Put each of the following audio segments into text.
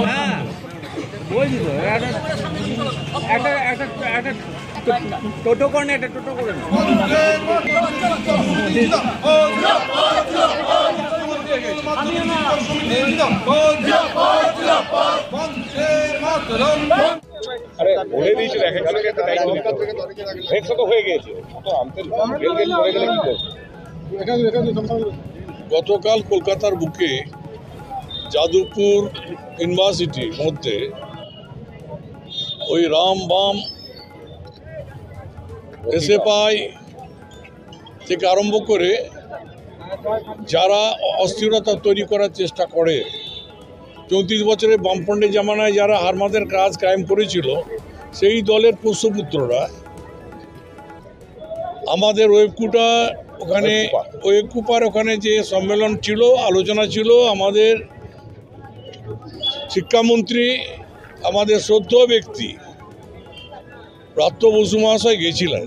হ্যাঁ বলছি তো একটা টোটো করেন, একটা টোটো করেন। আরে বলে দিয়েছিল তো হয়ে গেছে। গতকাল কলকাতার বুকে যাদবপুর ইউনিভার্সিটির মধ্যে ওই রাম বাম এসএফআই থেকে আরম্ভ করে যারা অস্থিরতা তৈরি করার চেষ্টা করে, 34 বছরের বামফ্রন্টের জামানায় যারা হারমাদের কাজ কায়েম করেছিল, সেই দলের পোষ্যপুত্ররা আমাদের ওয়েবকুপার ওখানে যে সম্মেলন ছিল, আলোচনা ছিল, আমাদের শিক্ষামন্ত্রী, আমাদের শ্রদ্ধেয় ব্যক্তি প্রাপ্ত বসু মহাশয় গেছিলেন।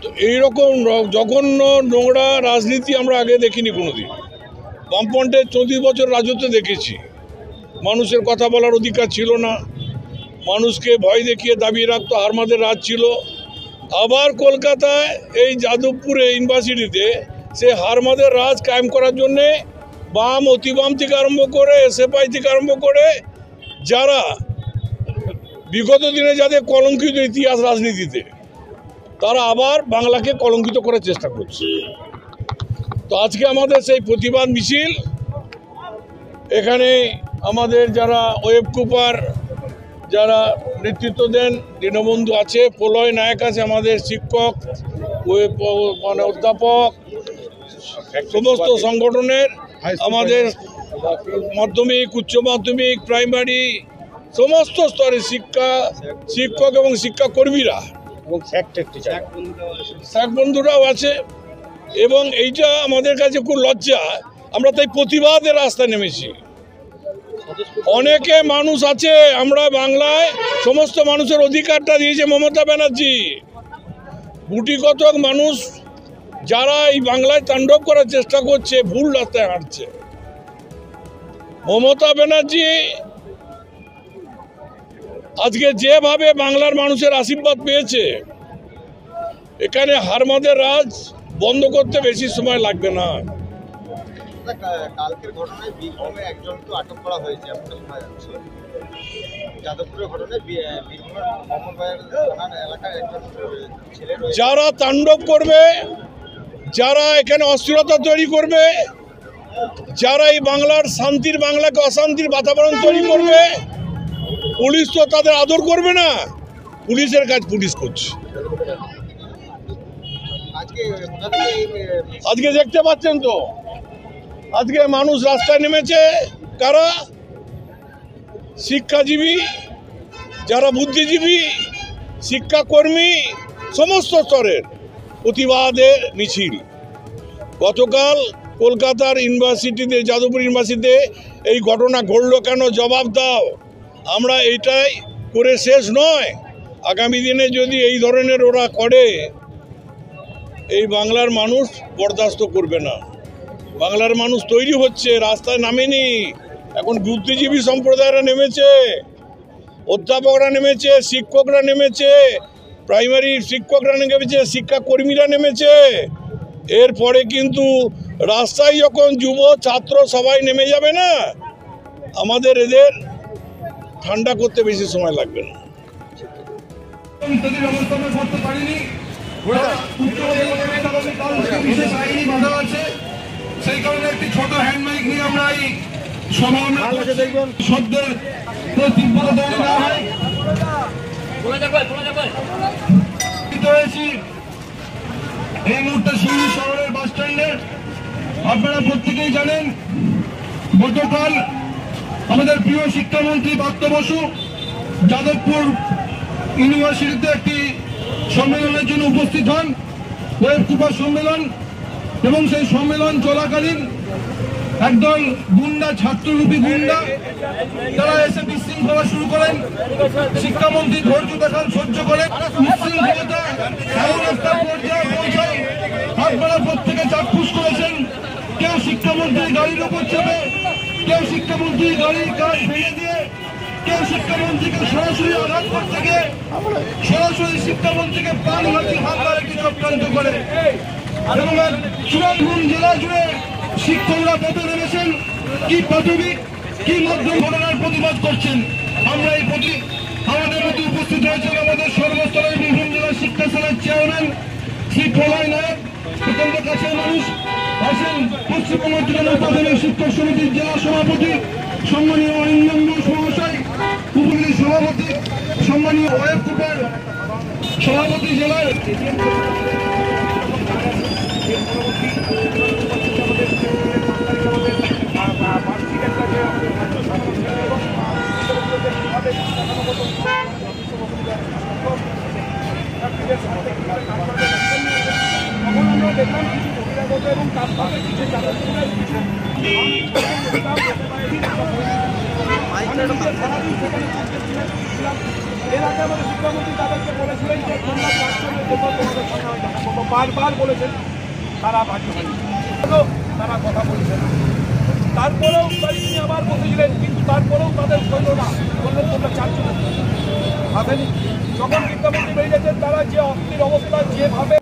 তো এইরকম জঘন্য নোংরা রাজনীতি আমরা আগে দেখিনি কোনোদিন। বামফ্রন্টের 34 বছর রাজত্ব দেখেছি, মানুষের কথা বলার অধিকার ছিল না, মানুষকে ভয় দেখিয়ে দাবিয়ে রাখতো, হারমাদের রাজ ছিল। আবার কলকাতায় এই যাদবপুরে ইউনিভার্সিটিতে সে হারমাদের রাজ কায়েম করার জন্যে বাম, অতি বাম থেকে আরম্ভ করে এসএফআই থেকে আরম্ভ করে যারা বিগত দিনে যাদের কলঙ্কিত ইতিহাস রাজনীতিতে, তারা আবার বাংলাকে কলঙ্কিত করার চেষ্টা করছে। তো আজকে আমাদের সেই প্রতিবাদ মিছিল, এখানে আমাদের যারা ওয়েবকুপার যারা নেতৃত্ব দেন, দীনবন্ধু আছে, প্রলয় নায়ক আছে, আমাদের শিক্ষক, মানে অধ্যাপক, সমস্ত সংগঠনের, আমাদের মাধ্যমিক, উচ্চ মাধ্যমিক, প্রাইমারি সমস্ত স্তরের শিক্ষক এবং শিক্ষাকর্মীরা এবং স্যাক বন্ধুরাও আছে। এবং এইটা আমাদের কাছে খুব লজ্জা, আমরা তাই প্রতিবাদের রাস্তায় নেমেছি। অনেকে মানুষ আছে, আমরা বাংলায় সমস্ত মানুষের অধিকারটা দিয়েছে মমতা ব্যানার্জি। গুটিকতক মানুষ যারা এই বাংলায় তাণ্ডব করার চেষ্টা করছে, ভুল রাস্তায় হাঁটছে। মমতা ব্যানার্জি আজকে যেভাবে বাংলার মানুষের আশীর্বাদ পেয়েছে, এখানে হারমাদের রাজ বন্ধ করতে বেশি সময় লাগবে না। কালকের ঘটনায় বীরভূমে একজন তো আটক করা হয়েছে, আপনার শোনা যাচ্ছে। যাদবপুরের ঘটনায় যারা তাণ্ডব করবে, যারা এখানে অস্থিরতা তৈরি করবে, যারা এই বাংলার শান্তির বাংলাকে অশান্তির বাতাবরণ তৈরি করবে, পুলিশ তো তাদের আদর করবে না। পুলিশের কাজ পুলিশ করছে। আজকে দেখতে পাচ্ছেন তো, আজকে মানুষ রাস্তায় নেমেছে। কারা? শিক্ষাজীবী, যারা বুদ্ধিজীবী, শিক্ষাকর্মী, সমস্ত স্তরের প্রতিবাদের মিছিল। গতকাল কলকাতার ইউনিভার্সিটিতে, যাদবপুর ইউনিভার্সিটিতে এই ঘটনা ঘটলো কেন, জবাব দাও। আমরা এইটাই করে শেষ নয়, আগামী দিনে যদি এই ধরনের ওরা করে, এই বাংলার মানুষ বরদাস্ত করবে না। বাংলার মানুষ তৈরি হচ্ছে, রাস্তায় নামেনি। এখন বুদ্ধিজীবী সম্প্রদায়রা নেমেছে, অধ্যাপকরা নেমেছে, শিক্ষকরা নেমেছে, প্রাইমারি শিক্ষকরা নেমেছে, শিক্ষাকর্মীরা নেমেছে। এরপরে কিন্তু রাস্তায় যখন যুব ছাত্র সবাই নেমে যাবে না, আমাদের এদের ঠান্ডা করতে বেশি সময় লাগবে না। সেই কারণে একটি ছোট হ্যান্ড মাইক নিয়ে আমরা এই শব্দের এই মুহূর্তে সিঙ্গুর শহরের বাস স্ট্যান্ডে। আপনারা প্রত্যেকেই জানেন, গতকাল আমাদের প্রিয় শিক্ষামন্ত্রী প্রাপ্ত বসু যাদবপুর ইউনিভার্সিটিতে একটি সম্মেলনের জন্য উপস্থিত হন, ওয়েবকুপার সম্মেলন। এবং সেই সম্মেলন চলাকালীন একদল গুন্ডা, ছাত্ররূপী গুন্ডা, তারা এসে বিশৃঙ্খলা শুরু করেন। শিক্ষামন্ত্রী ধৈর্য দেখান, সহ্য করেন। বিশৃঙ্খলতা এমন একটা পর্যায়ে পৌঁছায় আপনারা প্রত্যেকে চাক্ষুষ করেছেন। কেউ শিক্ষামন্ত্রীর গাড়ির উপর চেপে, কেউ শিক্ষামন্ত্রীর গাড়ির কাজ ভেঙে দিয়ে, কেউ শিক্ষামন্ত্রীকে সরাসরি আঘাত করতে গিয়ে সরাসরি শিক্ষামন্ত্রীকে প্রাণঘাতী হামলার একটি চক্রান্ত করে। এবং চূড়ান্ত জেলা জুড়ে শিক্ষকরা পথে নেমেছেন, কি প্রাথমিক কি মাধ্যমিক ঘটনার প্রতিবাদ করছেন। আমরা এই আমাদের মধ্যে উপস্থিত হয়েছেন আমাদের সর্বস্তরের বীরভূম জেলা শিক্ষা সেনার চেয়ারম্যান শ্রী প্রলয় নায়ক, প্রচন্ড কাছের মানুষ আছেন পশ্চিমবঙ্গ তৃণমূল প্রাথমিক শিক্ষক সমিতির জেলা সভাপতি সম্মানীয় অরিন্দম ঘোষ মহাশয়, উপজেলা সভাপতি সম্মানীয় ওয়েব কুপার সভাপতি জেলার এবং তার সাথে কিছু এর আগে আমাদের শিক্ষামন্ত্রী তাদেরকে বলেছিলেন যে তোমরা বারবার বলেছেন, তারা বাকি হয়নি, তারা কথা বলছেন। তারপরেও তিনি আবার বসেছিলেন, কিন্তু তারপরেও তাদের হইল না, বললেন তোমরা চারজন ভাবেনি। যখন শিক্ষামন্ত্রী বেরিয়েছেন তারা যে অস্থির অবস্থা যেভাবে